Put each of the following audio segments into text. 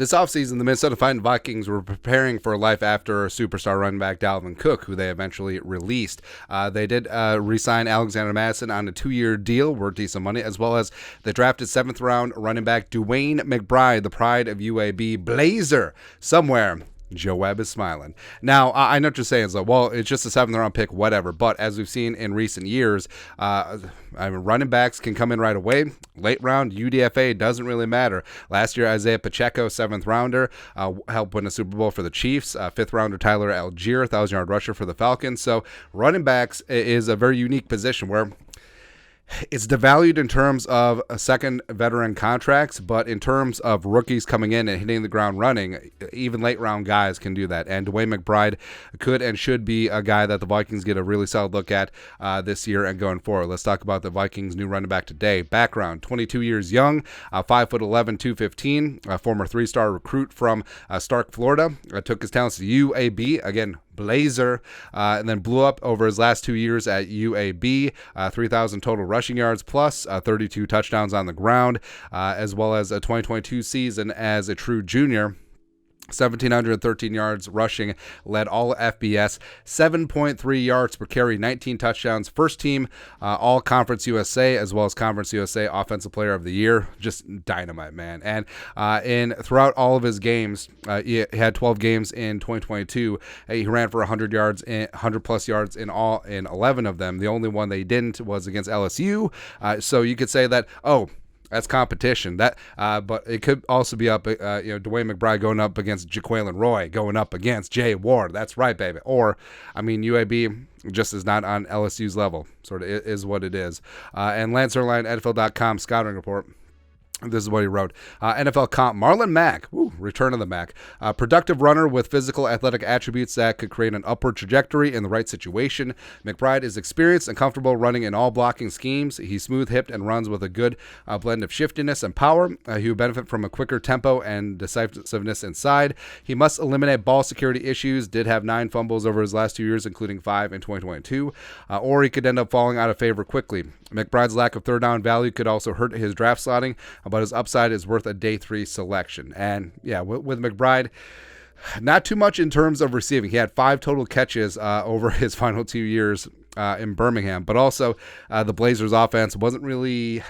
This offseason, the Minnesota Vikings were preparing for life after superstar running back Dalvin Cook, who they eventually released. They did re-sign Alexander Mattison on a 2-year deal worth decent money, as well as they drafted 7th-round running back DeWayne McBride, the pride of UAB Blazer, somewhere. Joe Webb is smiling. Now, I know what you're saying, so, well, it's just a 7th-round pick, whatever. But as we've seen in recent years, running backs can come in right away. Late round, UDFA, doesn't really matter. Last year, Isaiah Pacheco, 7th-rounder, helped win a Super Bowl for the Chiefs. 5th-rounder Tyler Algier, 1,000-yard rusher for the Falcons. So running backs is a very unique position where it's devalued in terms of second veteran contracts, but in terms of rookies coming in and hitting the ground running, even late round guys can do that. And DeWayne McBride could and should be a guy that the Vikings get a really solid look at this year and going forward. Let's talk about the Vikings' new running back today. Background: 22 years young, 5'11", 215, a former 3-star recruit from Stark, Florida. Took his talents to UAB, again, Blazer, and then blew up over his last 2 years at UAB. 3,000 total rushing yards plus 32 touchdowns on the ground, as well as a 2022 season as a true junior. 1,713 yards rushing, led all FBS, 7.3 yards per carry, 19 touchdowns. First team All Conference USA, as well as Conference USA Offensive Player of the Year. Just dynamite, man. And throughout all of his games, he had 12 games in 2022. He ran for 100 yards, 100+ yards in 11 of them. The only one they didn't was against LSU. So you could say that, that's competition. But it could also be up, DeWayne McBride going up against Jaquelin Roy, going up against Jay Ward. That's right, baby. Or, UAB just is not on LSU's level. Sort of is what it is. And Lance Erline, NFL.com scouting report. This is what he wrote. NFL comp, Marlon Mack. Return of the Mack. Productive runner with physical athletic attributes that could create an upward trajectory in the right situation. McBride is experienced and comfortable running in all blocking schemes. He's smooth-hipped and runs with a good blend of shiftiness and power. He would benefit from a quicker tempo and decisiveness inside. He must eliminate ball security issues. Did have 9 fumbles over his last 2 years, including 5 in 2022. Or he could end up falling out of favor quickly. McBride's lack of third down value could also hurt his draft slotting, but his upside is worth a day 3 selection. And yeah, with McBride, not too much in terms of receiving. He had 5 total catches over his final 2 years in Birmingham, but also the Blazers offense wasn't really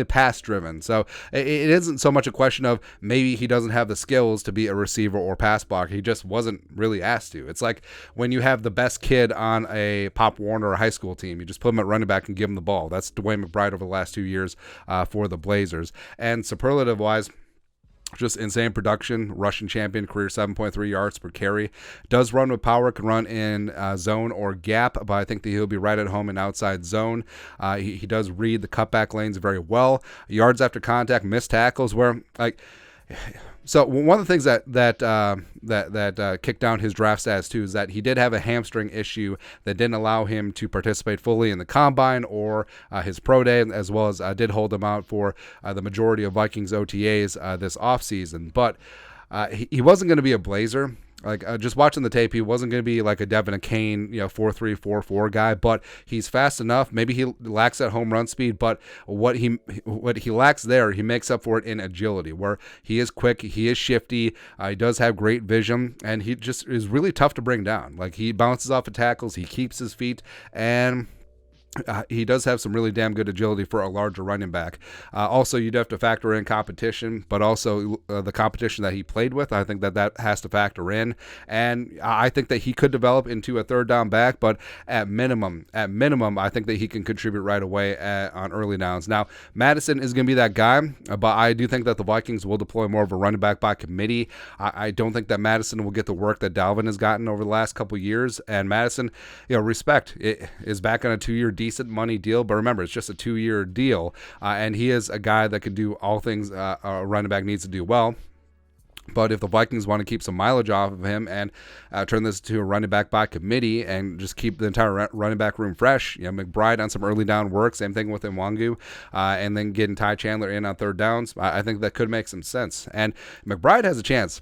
pass driven. So it isn't so much a question of maybe he doesn't have the skills to be a receiver or pass blocker. He just wasn't really asked to. It's like when you have the best kid on a Pop Warner or high school team, you just put him at running back and give him the ball. That's DeWayne McBride over the last 2 years for the Blazers. And superlative wise, just insane production, rushing champion, career 7.3 yards per carry. Does run with power, can run in zone or gap, but I think that he'll be right at home in outside zone. He does read the cutback lanes very well. Yards after contact, missed tackles, where so one of the things that kicked down his draft stats too is that he did have a hamstring issue that didn't allow him to participate fully in the combine or his pro day, as well as did hold him out for the majority of Vikings OTAs this offseason. But he wasn't going to be a Blazer. Just watching the tape, he wasn't going to be like a Devin Kane, 4.3, 4.4 guy, but he's fast enough. Maybe he lacks that home run speed, but what he lacks there, he makes up for it in agility, where he is quick, he is shifty, he does have great vision, and he just is really tough to bring down. He bounces off of tackles, he keeps his feet, and he does have some really damn good agility for a larger running back. Also, you'd have to factor in competition, but also the competition that he played with. I think that has to factor in. And I think that he could develop into a third down back, but at minimum, I think that he can contribute right away on early downs. Now, Madison is going to be that guy, but I do think that the Vikings will deploy more of a running back by committee. I don't think that Madison will get the work that Dalvin has gotten over the last couple years. And Madison, respect, is back on a 2-year decent money deal, but remember, it's just a 2-year deal, and he is a guy that could do all things a running back needs to do well. But if the Vikings want to keep some mileage off of him and turn this to a running back by committee and just keep the entire running back room fresh, McBride on some early down work, same thing with Nwangu, and then getting Ty Chandler in on third downs, I think that could make some sense. And McBride has a chance.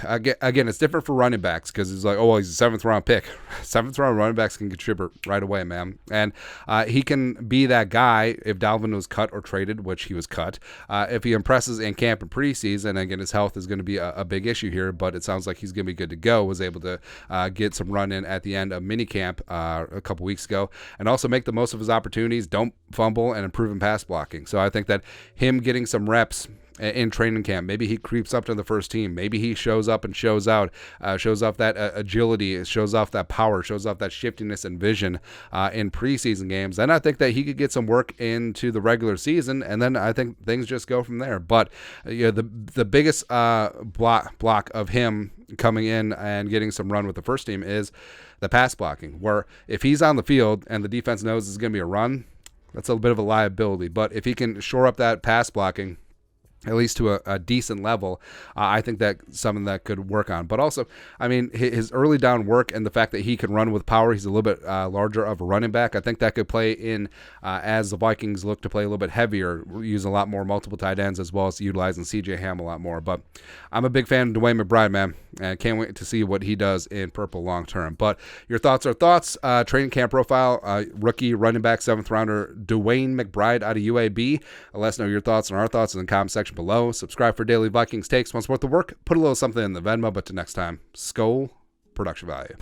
Again, it's different for running backs because it's like, oh, well, he's a seventh round pick. Seventh round running backs can contribute right away, man. And he can be that guy if Dalvin was cut or traded, which he was cut. If he impresses in camp and preseason, again, his health is going to be a big issue here, but it sounds like he's going to be good to go. Was able to get some run in at the end of minicamp a couple weeks ago, and also make the most of his opportunities, don't fumble, and improve in pass blocking. So I think that him getting some reps in training camp, maybe he creeps up to the first team, maybe he shows up and shows out, shows off that agility, shows off that power, shows off that shiftiness and vision in preseason games, then I think that he could get some work into the regular season, and then I think things just go from there. But the biggest block of him coming in and getting some run with the first team is the pass blocking, where if he's on the field and the defense knows it's going to be a run, that's a bit of a liability. But if he can shore up that pass blocking, at least to a decent level, I think that's something that could work on. But also, I mean, his early down work and the fact that he can run with power, he's a little bit larger of a running back. I think that could play in as the Vikings look to play a little bit heavier, using a lot more multiple tight ends, as well as utilizing C.J. Ham a lot more. But I'm a big fan of DeWayne McBride, man, and can't wait to see what he does in purple long term. But your thoughts are thoughts. Training camp profile, rookie running back, 7th rounder, DeWayne McBride out of UAB. Let us know your thoughts and our thoughts in the comment section below. Subscribe for daily Vikings takes. Want to support the work? Put a little something in the Venmo. But to next time, Skol, production value.